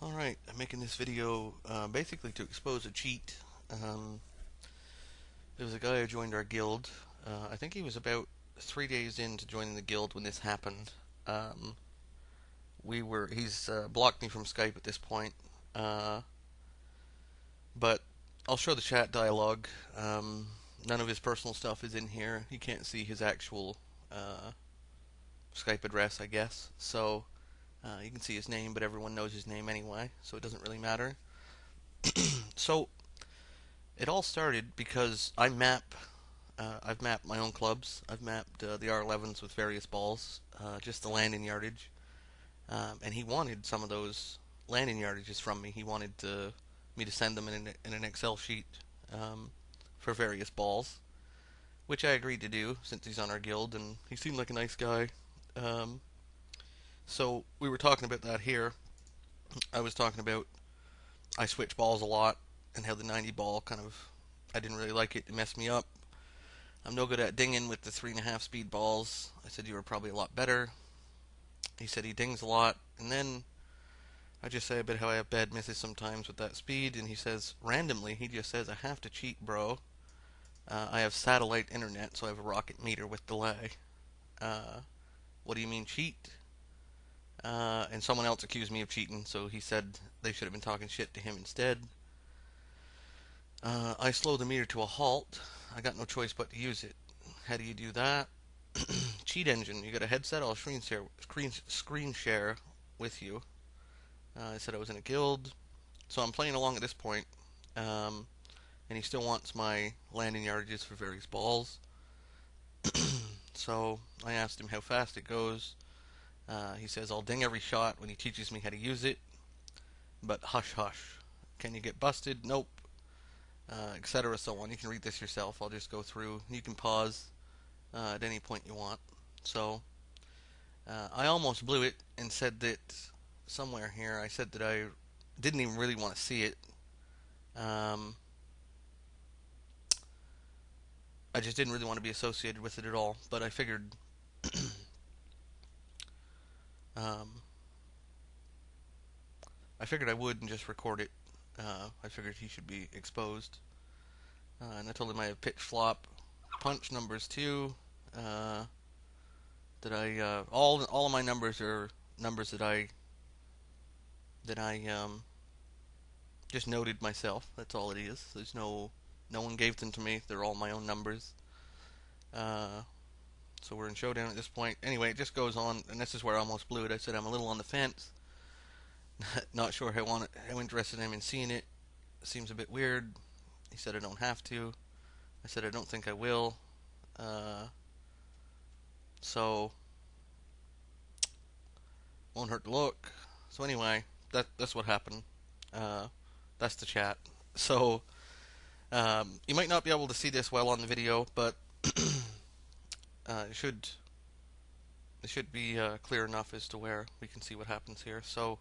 Alright, I'm making this video basically to expose a cheat. Um, there was a guy who joined our guild. I think he was about 3 days into joining the guild when this happened. Um, he's blocked me from Skype at this point. Uh, but I'll show the chat dialogue. None of his personal stuff is in here. You can't see his actual Skype address, I guess. So you can see his name, but everyone knows his name anyway, so it doesn't really matter. So it all started because I've mapped my own clubs. I've mapped the R11s with various balls, just the landing yardage. And he wanted some of those landing yardages from me. He wanted me to send them in an Excel sheet for various balls, which I agreed to do since he's on our guild, and he seemed like a nice guy. Um, so we were talking about that here. I was talking about I switch balls a lot and how the 90 ball I didn't really like it. It messed me up. I'm no good at dinging with the 3.5 speed balls. I said you were probably a lot better. He said he dings a lot, and then I just say about how I have bad misses sometimes with that speed, and he says randomly, he just says, I have to cheat, bro. I have satellite internet, so I have a rocket meter with delay. What do you mean cheat? And someone else accused me of cheating, so he said they should have been talking shit to him instead. I slow the meter to a halt. I got no choice but to use it. How do you do that? Cheat engine. You got a headset? I'll screen share with you. I said I was in a guild, so I'm playing along at this point. And he still wants my landing yardages for various balls. So I asked him how fast it goes. He says I'll ding every shot when he teaches me how to use it, but hush hush. Can you get busted? Nope. Etc. So on. You can read this yourself. I'll just go through. You can pause at any point you want. So I almost blew it and said that somewhere here I said that I didn't even really want to see it. I just didn't really want to be associated with it at all. But I figured um, I would and just record it. I figured he should be exposed. And I told him I have pitch flop punch numbers too. That I all of my numbers are numbers that I just noted myself. That's all it is. There's no one gave them to me. They're all my own numbers. Uh, so we're in showdown at this point. Anyway, it just goes on, and this is where I almost blew it. I said I'm a little on the fence. Not sure how interested I am in seeing it. It seems a bit weird. He said I don't have to. I said I don't think I will. Uh, so won't hurt to look. So anyway, that's what happened. Uh, that's the chat. So you might not be able to see this well on the video, but it should be clear enough as to where we can see what happens here. So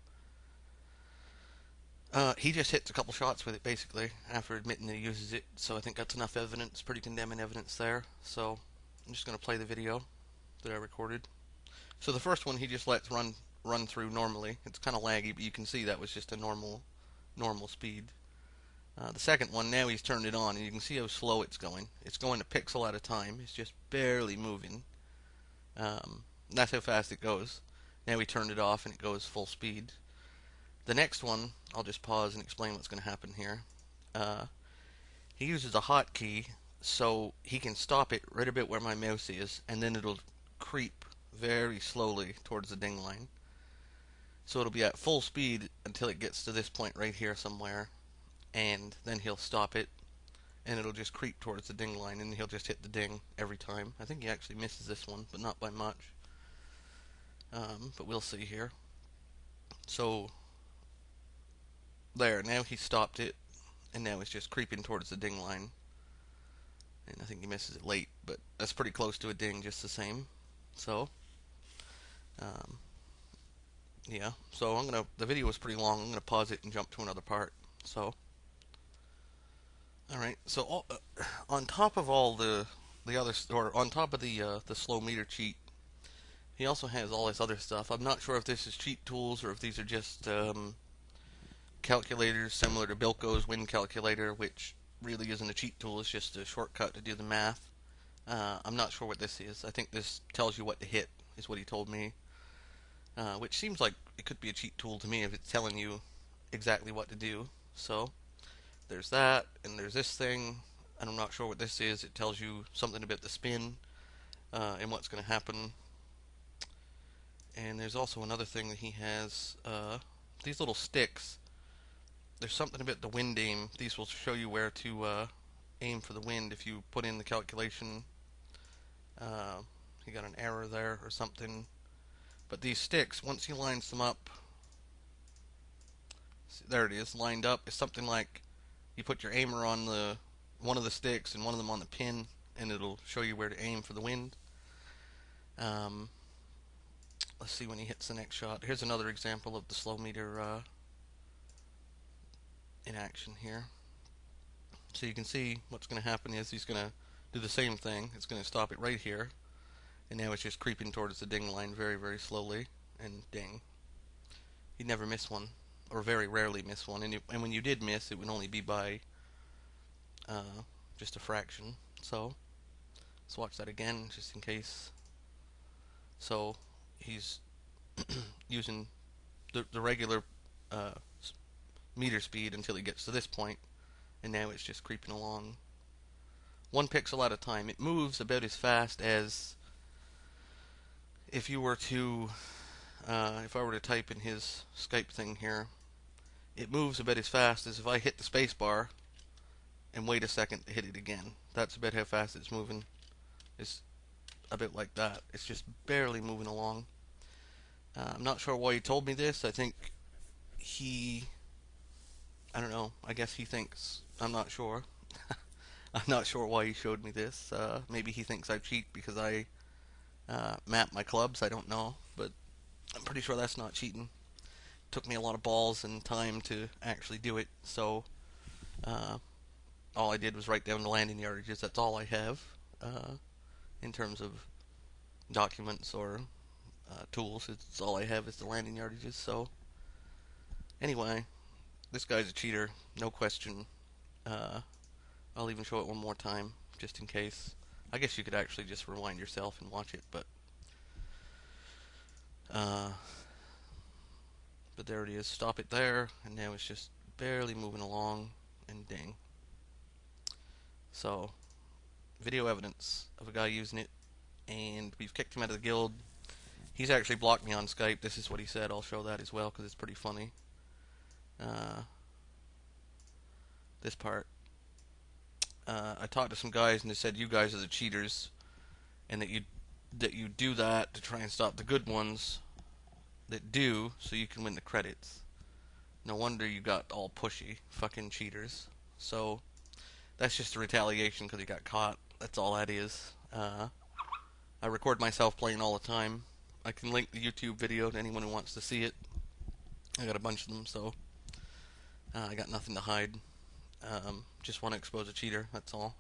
he just hits a couple shots with it basically after admitting that he uses it. So I think that's enough evidence, pretty condemning evidence there. So I'm just going to play the video that I recorded. So the first one he just lets run through normally. It's kind of laggy, but you can see that was just a normal speed. The second one, now he's turned it on, and you can see how slow it's going. It's going a pixel at a time. It's just barely moving. That's how fast it goes. Now he turned it off, and it goes full speed. The next one, I'll just pause and explain what's going to happen here. He uses a hotkey, so he can stop it right about where my mouse is, and then it'll creep very slowly towards the ding line. So it'll be at full speed until it gets to this point right here somewhere, and then he'll stop it, and it'll just creep towards the ding line, and he'll just hit the ding every time. I think he actually misses this one, but not by much. But we'll see here. So there, now he stopped it, and now it's just creeping towards the ding line. And I think he misses it late, but that's pretty close to a ding just the same. So yeah, so the video was pretty long. I'm gonna pause it and jump to another part. So all right, so on top of all the other, or on top of the slow meter cheat, he also has all this other stuff. I'm not sure if this is cheat tools or if these are just calculators similar to Bilko's Win Calculator, which really isn't a cheat tool, it's just a shortcut to do the math. I'm not sure what this is. I think this tells you what to hit, is what he told me. Which seems like it could be a cheat tool to me if it's telling you exactly what to do. So, there's that, and there's this thing, and I'm not sure what this is. It tells you something about the spin and what's going to happen. And there's also another thing that he has. These little sticks. There's something about the wind aim. These will show you where to aim for the wind if you put in the calculation. You got an error there or something. But these sticks, once he lines them up, see, there it is, lined up. It's something like you put your aimer on one of the sticks and one of them on the pin, and it'll show you where to aim for the wind. Let's see when he hits the next shot. Here's another example of the slow meter in action here. So you can see what's going to happen is he's going to do the same thing. It's going to stop it right here, and now it's just creeping towards the ding line very, very slowly, and ding. He'd never miss one, or very rarely miss one, and when you did miss, it would only be by just a fraction. So let's watch that again, just in case. So he's using the regular meter speed until he gets to this point, and now it's just creeping along 1 pixel at a time. It moves about as fast as if you were to if I were to type in his Skype thing here. It moves about as fast as if I hit the space bar and wait a second to hit it again. That's about how fast it's moving. It's a bit like that. It's just barely moving along. I'm not sure why he told me this. I think I don't know, I guess he thinks, I'm not sure. I'm not sure why he showed me this. Maybe he thinks I cheat because I map my clubs, I don't know. But I'm pretty sure that's not cheating. It took me a lot of balls and time to actually do it, so all I did was write down the landing yardages. That's all I have in terms of documents or tools. It's all I have is the landing yardages. So anyway, this guy's a cheater, no question. I'll even show it one more time, just in case. I guess you could actually just rewind yourself and watch it, but there it is. Stop it there, and now it's just barely moving along, and ding. So, video evidence of a guy using it, and we've kicked him out of the guild. He's actually blocked me on Skype. This is what he said. I'll show that as well, because it's pretty funny. This part. I talked to some guys, and they said you guys are the cheaters, and that you do that to try and stop the good ones that do, so you can win the credits. No wonder you got all pushy, fucking cheaters. So that's just a retaliation because he got caught. That's all that is. I record myself playing all the time. I can link the YouTube video to anyone who wants to see it. I got a bunch of them, so I got nothing to hide. Just want to expose a cheater, that's all.